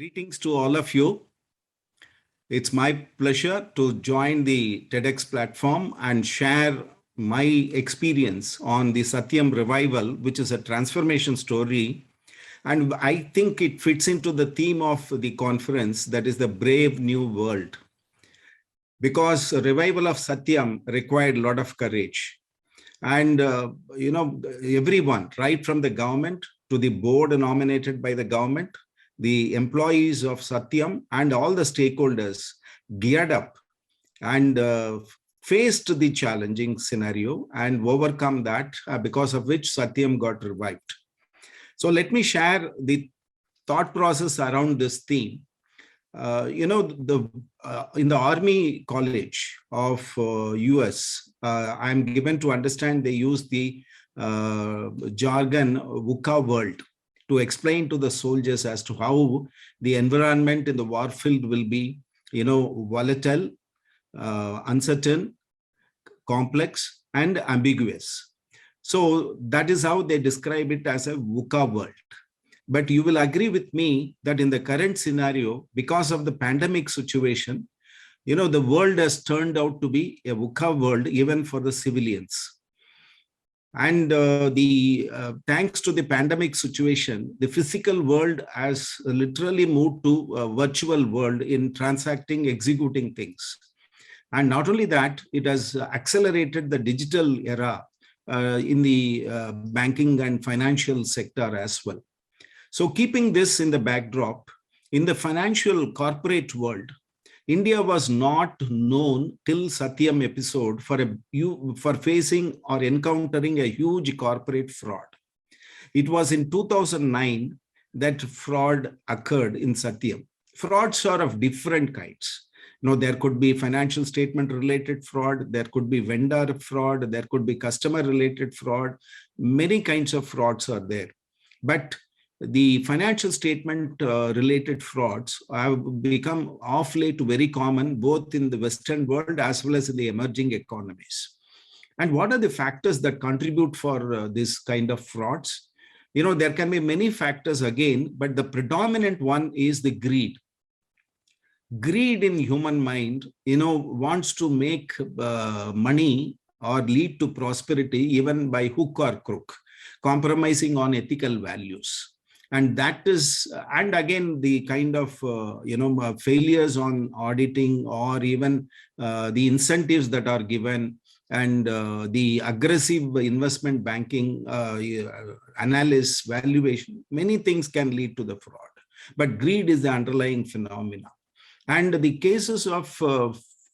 Greetings to all of you. It's my pleasure to join the TEDx platform and share my experience on the Satyam revival, which is a transformation story. And I think it fits into the theme of the conference, that is the brave new world. Because revival of Satyam required a lot of courage. And, everyone, right from the government to the board nominated by the government, the employees of Satyam and all the stakeholders geared up and faced the challenging scenario and overcome that, because of which Satyam got revived. So let me share the thought process around this theme. In the Army College of US, I'm given to understand they use the jargon VUCA world to explain to the soldiers as to how the environment in the war field will be, volatile, uncertain, complex, and ambiguous. So that is how they describe it as a VUCA world. But you will agree with me that in the current scenario, because of the pandemic situation, the world has turned out to be a VUCA world even for the civilians. And thanks to the pandemic situation, the physical world has literally moved to a virtual world in transacting, executing things. And not only that, it has accelerated the digital era in the banking and financial sector as well. So keeping this in the backdrop, in the financial corporate world, India was not known till Satyam episode for facing or encountering a huge corporate fraud. It was in 2009 that fraud occurred in Satyam. Frauds are of different kinds. There could be financial statement related fraud, there could be vendor fraud, there could be customer related fraud. Many kinds of frauds are there. But the financial statement related frauds have become of late very common, both in the Western world as well as in the emerging economies. And what are the factors that contribute for this kind of frauds? There can be many factors again, but the predominant one is the greed. Greed in human mind, wants to make money or lead to prosperity even by hook or crook, compromising on ethical values. And that is, and again, the kind of, failures on auditing or even the incentives that are given and the aggressive investment banking analysis, valuation, many things can lead to the fraud. But greed is the underlying phenomena. And the cases of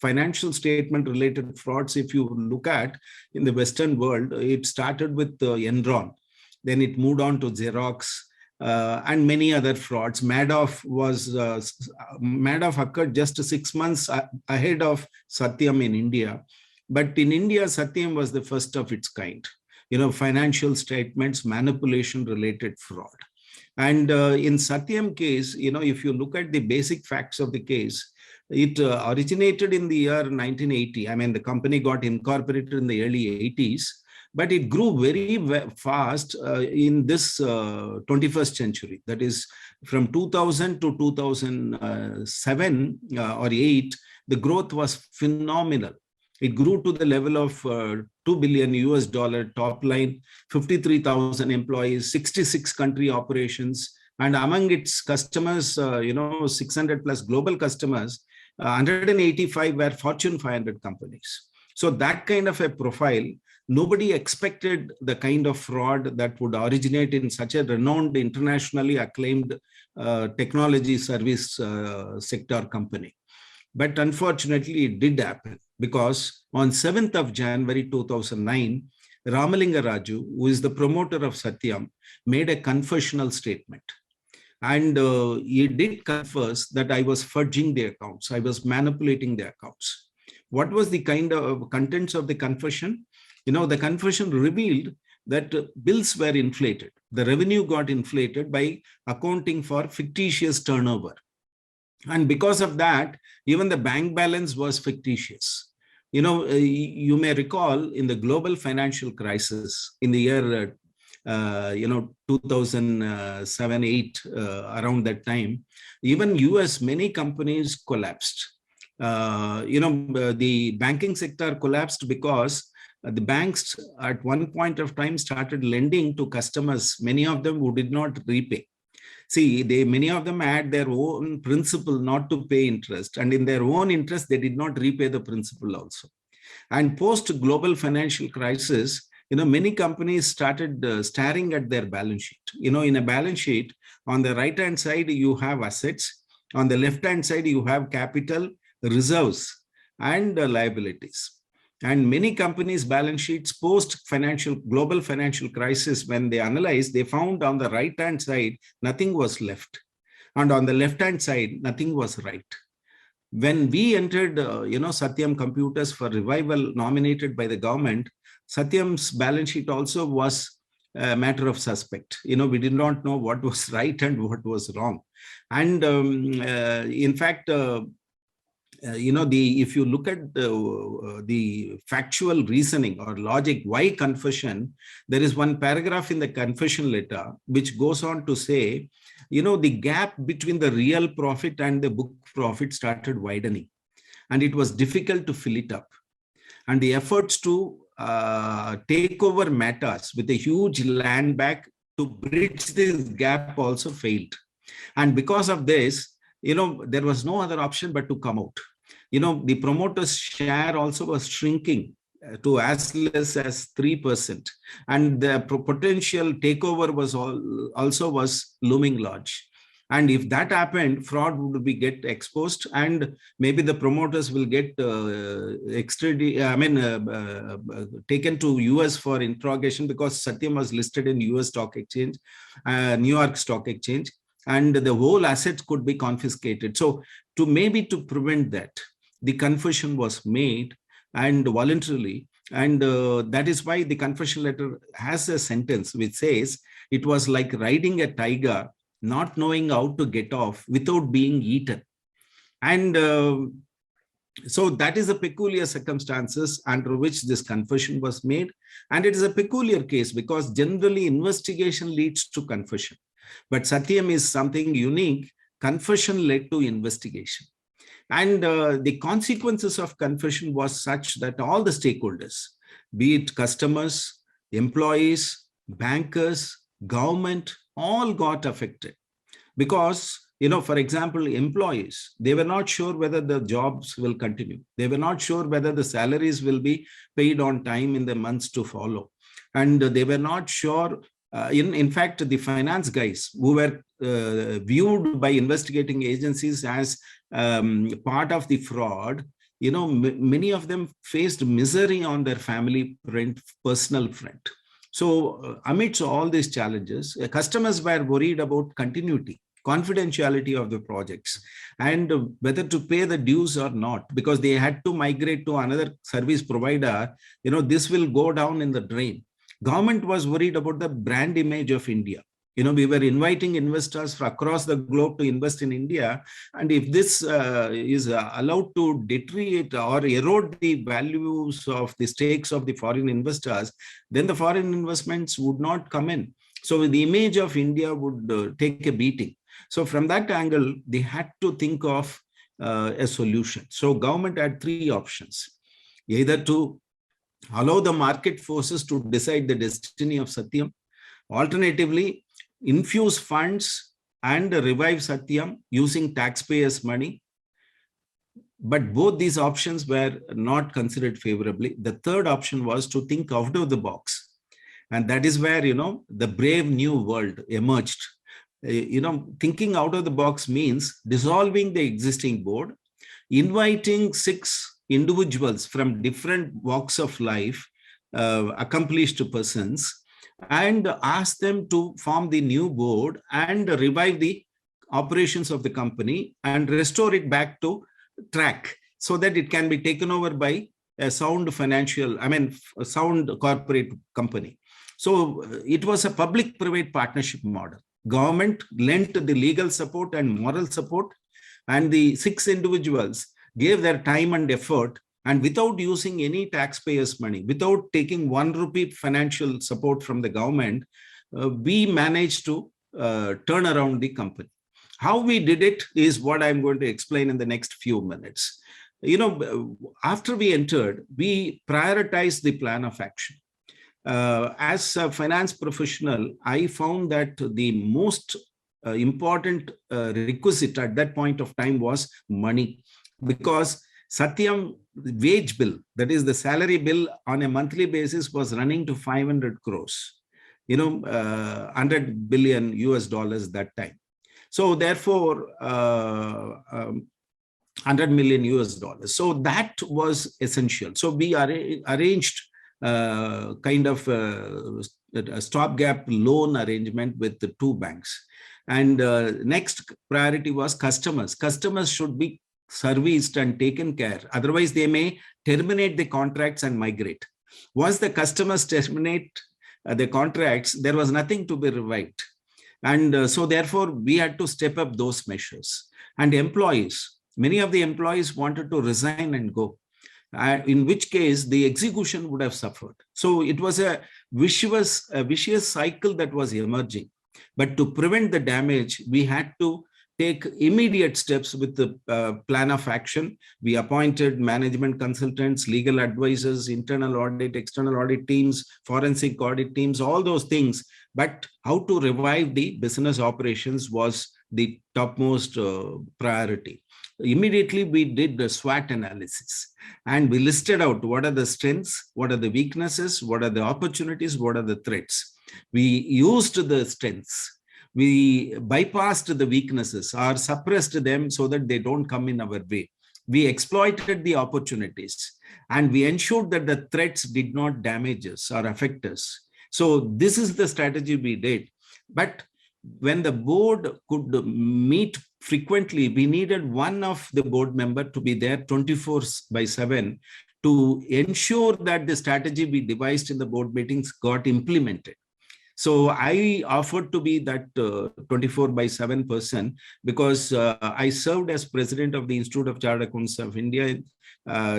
financial statement related frauds, if you look at in the Western world, it started with Enron, then it moved on to Xerox, and many other frauds. Madoff occurred just 6 months ahead of Satyam in India. But in India, Satyam was the first of its kind. Financial statements, manipulation related fraud. And in Satyam case, if you look at the basic facts of the case, it originated in the year 1980. I mean, the company got incorporated in the early 80s. But it grew very fast in this 21st century. That is, from 2000 to 2007 or 8, the growth was phenomenal. It grew to the level of $2 billion top line, 53,000 employees, 66 country operations, and among its customers, 600 plus global customers, 185 were Fortune 500 companies. So that kind of a profile. Nobody expected the kind of fraud that would originate in such a renowned, internationally acclaimed technology service sector company. But unfortunately, it did happen because on 7th of January 2009, Ramalinga Raju, who is the promoter of Satyam, made a confessional statement. And he did confess that I was fudging the accounts. I was manipulating the accounts. What was the kind of contents of the confession? The confession revealed that bills were inflated. The revenue got inflated by accounting for fictitious turnover. And because of that, even the bank balance was fictitious. You may recall in the global financial crisis in the year 2007, 8, around that time, even US, many companies collapsed. The banking sector collapsed because the banks at one point of time started lending to customers, many of them who did not repay. See, many of them had their own principle not to pay interest, and in their own interest, they did not repay the principal also. And post global financial crisis, many companies started staring at their balance sheet. In a balance sheet, on the right hand side, you have assets. On the left hand side, you have capital, reserves, and liabilities. And many companies' balance sheets post global financial crisis, when they analyzed, they found on the right hand side, nothing was left. And on the left hand side, nothing was right. When we entered, Satyam Computers for revival, nominated by the government, Satyam's balance sheet also was a matter of suspect. We did not know what was right and what was wrong. And in fact, if you look at the factual reasoning or logic, why confession, there is one paragraph in the confession letter which goes on to say, the gap between the real profit and the book profit started widening, and it was difficult to fill it up. And the efforts to take over matters with a huge land back to bridge this gap also failed. And because of this, there was no other option but to come out. The promoters' share also was shrinking to as less as 3%. And the potential takeover was also looming large. And if that happened, fraud would get exposed, and maybe the promoters will get taken to US for interrogation, because Satyam was listed in US Stock Exchange, New York Stock Exchange, and the whole assets could be confiscated. So to prevent that, the confession was made, and voluntarily. And that is why the confession letter has a sentence which says, it was like riding a tiger, not knowing how to get off without being eaten. And so that is the peculiar circumstances under which this confession was made. And it is a peculiar case because generally investigation leads to confession. But Satyam is something unique. Confession led to investigation. And the consequences of confession was such that all the stakeholders, be it customers, employees, bankers, government, all got affected. Because, for example, employees, they were not sure whether the jobs will continue. They were not sure whether the salaries will be paid on time in the months to follow. And they were not sure. In fact, the finance guys who were viewed by investigating agencies as part of the fraud, many of them faced misery on their family front, personal front. So amidst all these challenges, customers were worried about continuity, confidentiality of the projects, and whether to pay the dues or not, because they had to migrate to another service provider. This will go down in the drain. Government was worried about the brand image of India. We were inviting investors from across the globe to invest in India. And if this is allowed to deteriorate or erode the values of the stakes of the foreign investors, then the foreign investments would not come in. So the image of India would take a beating. So from that angle, they had to think of a solution. So government had three options: either to allow the market forces to decide the destiny of Satyam, alternatively, infuse funds and revive Satyam using taxpayers' money. But both these options were not considered favorably. The third option was to think out of the box. And that is where, the brave new world emerged. Thinking out of the box means dissolving the existing board, inviting 6 individuals from different walks of life, accomplished persons, and ask them to form the new board and revive the operations of the company and restore it back to track so that it can be taken over by a sound a sound corporate company. So it was a public-private partnership model. Government lent the legal support and moral support, and the 6 individuals gave their time and effort, and without using any taxpayers' money, without taking 1 rupee financial support from the government, we managed to turn around the company. How we did it is what I'm going to explain in the next few minutes. After we entered, we prioritized the plan of action. As a finance professional, I found that the most important requisite at that point of time was money, because Satyam wage bill, that is the salary bill on a monthly basis, was running to 500 crores, 100 billion US dollars that time. So therefore, 100 million US dollars. So that was essential. So we arranged kind of a stopgap loan arrangement with the two banks. And next priority was customers. Customers should be serviced and taken care. Otherwise, they may terminate the contracts and migrate. Once the customers terminate the contracts, there was nothing to be revived. And so therefore, we had to step up those measures. And employees, many of the employees wanted to resign and go, in which case the execution would have suffered. So it was a vicious cycle that was emerging. But to prevent the damage, we had to take immediate steps with the plan of action. We appointed management consultants, legal advisors, internal audit, external audit teams, forensic audit teams, all those things. But how to revive the business operations was the topmost priority. Immediately, we did the SWOT analysis and we listed out what are the strengths, what are the weaknesses, what are the opportunities, what are the threats. We used the strengths. We bypassed the weaknesses or suppressed them so that they don't come in our way. We exploited the opportunities and we ensured that the threats did not damage us or affect us. So this is the strategy we did. But when the board could meet frequently, we needed one of the board member to be there 24/7 to ensure that the strategy we devised in the board meetings got implemented. So I offered to be that 24/7 person because I served as president of the Institute of Chartered Accountants of India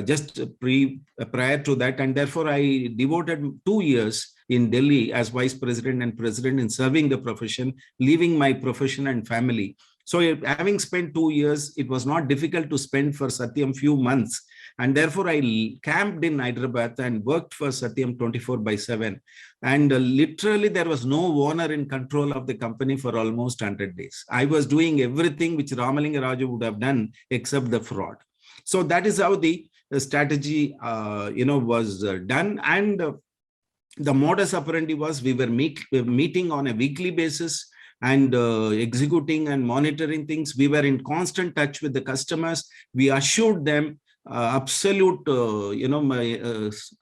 just prior to that. And therefore, I devoted 2 years in Delhi as vice president and president in serving the profession, leaving my profession and family. So having spent 2 years, it was not difficult to spend for Satyam few months. And therefore, I camped in Hyderabad and worked for Satyam 24/7. And literally, there was no owner in control of the company for almost 100 days. I was doing everything which Ramalinga Raju would have done except the fraud. So that is how the strategy, was done. And the modus operandi was we were meeting on a weekly basis and executing and monitoring things. We were in constant touch with the customers. We assured them absolute,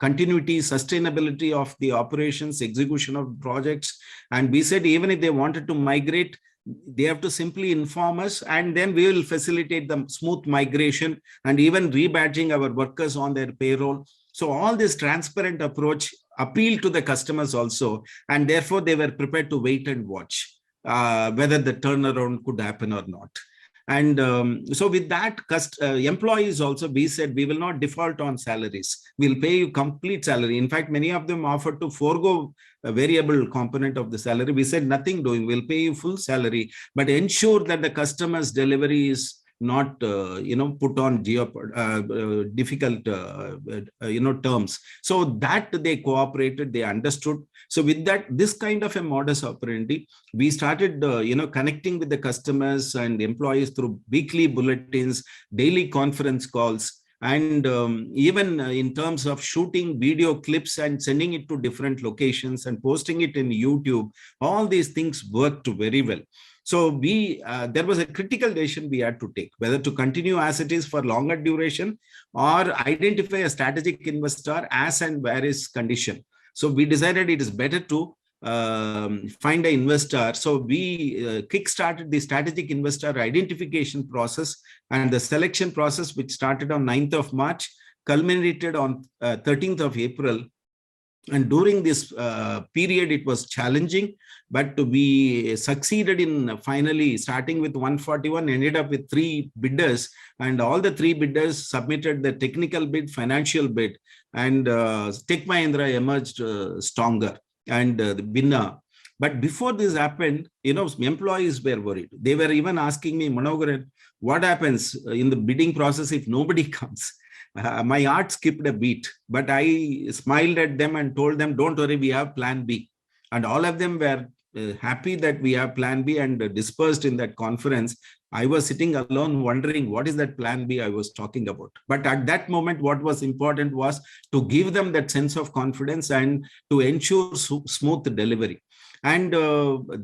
continuity, sustainability of the operations, execution of projects. And we said, even if they wanted to migrate, they have to simply inform us, and then we will facilitate the smooth migration and even rebadging our workers on their payroll. So all this transparent approach appealed to the customers also, and therefore they were prepared to wait and watch whether the turnaround could happen or not. And so with that, employees also, we said, we will not default on salaries. We'll pay you complete salary. In fact, many of them offered to forego a variable component of the salary. We said, nothing doing, we'll pay you full salary, but ensure that the customer's delivery is not, put on difficult, terms. So that they cooperated, they understood. So with that, this kind of a modus operandi, we started, connecting with the customers and employees through weekly bulletins, daily conference calls, and even in terms of shooting video clips and sending it to different locations and posting it in YouTube, all these things worked very well. So there was a critical decision we had to take, whether to continue as it is for longer duration or identify a strategic investor as and where is condition. So we decided it is better to find an investor. So we kick-started the strategic investor identification process, and the selection process, which started on 9th of March, culminated on 13th of April. And during this period, it was challenging, but we succeeded in finally starting with 141, ended up with 3 bidders, and all the 3 bidders submitted the technical bid, financial bid, and Tech Mahindra emerged stronger and the winner. But before this happened, employees were worried. They were even asking me, Manoharan, what happens in the bidding process if nobody comes? My heart skipped a beat, but I smiled at them and told them, don't worry, we have plan B. And all of them were happy that we have plan B, and dispersed in that conference. I was sitting alone wondering what is that plan B I was talking about. But at that moment, what was important was to give them that sense of confidence and to ensure smooth delivery. And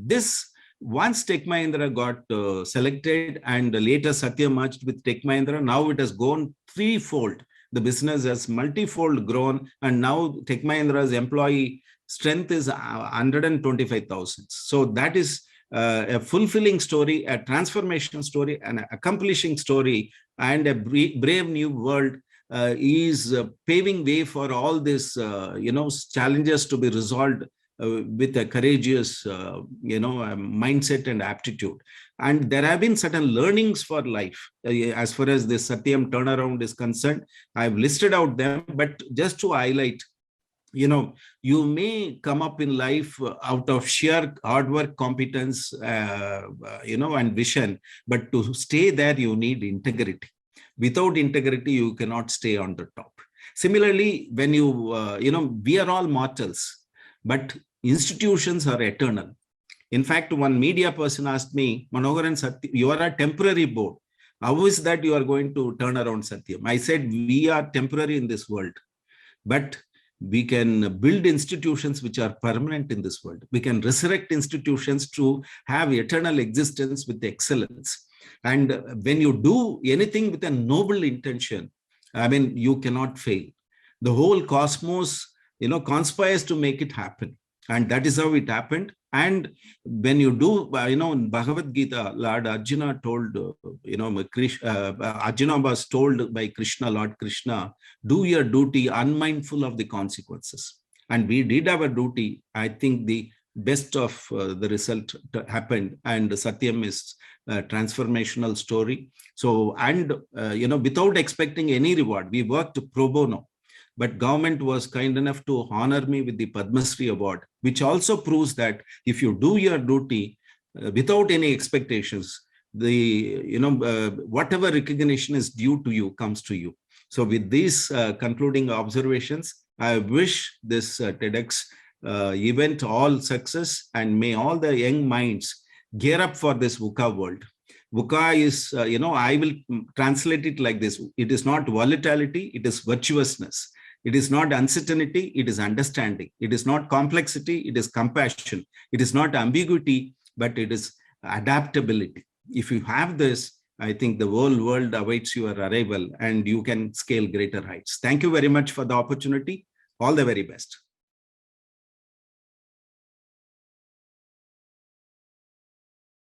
this, once Tech Mahindra got selected, and later Satya merged with Tech Mahindra, now it has gone threefold. The business has multifold grown, and now Tech Mahindra's employee strength is 125,000. So that is a fulfilling story, a transformation story, an accomplishing story, and a brave new world is paving way for all these challenges to be resolved with a courageous mindset and aptitude. And there have been certain learnings for life as far as this Satyam turnaround is concerned. I've listed out them, but just to highlight, you may come up in life out of sheer hard work, competence, and vision, but to stay there, you need integrity. Without integrity, you cannot stay on the top. Similarly, when we are all mortals, but institutions are eternal. In fact, one media person asked me, Manoharan, you are a temporary board. How is that you are going to turn around Satyam? I said, we are temporary in this world, but we can build institutions which are permanent in this world. We can resurrect institutions to have eternal existence with excellence. And when you do anything with a noble intention, you cannot fail. The whole cosmos, conspires to make it happen. And that is how it happened. And when you do, in Bhagavad Gita, Lord Arjuna told, Arjuna was told by Krishna, Lord Krishna, do your duty unmindful of the consequences. And we did our duty. I think the best of the result happened. And Satyam is a transformational story. So, and, without expecting any reward, we worked pro bono. But government was kind enough to honor me with the Padma Shri award, which also proves that if you do your duty without any expectations, whatever recognition is due to you comes to you. So with these concluding observations, I wish this TEDx event all success, and may all the young minds gear up for this VUCA world. VUCA is, I will translate it like this. It is not volatility, it is virtuousness. It is not uncertainty, it is understanding. It is not complexity, it is compassion. It is not ambiguity, but it is adaptability. If you have this, I think the whole world awaits your arrival and you can scale greater heights. Thank you very much for the opportunity. All the very best.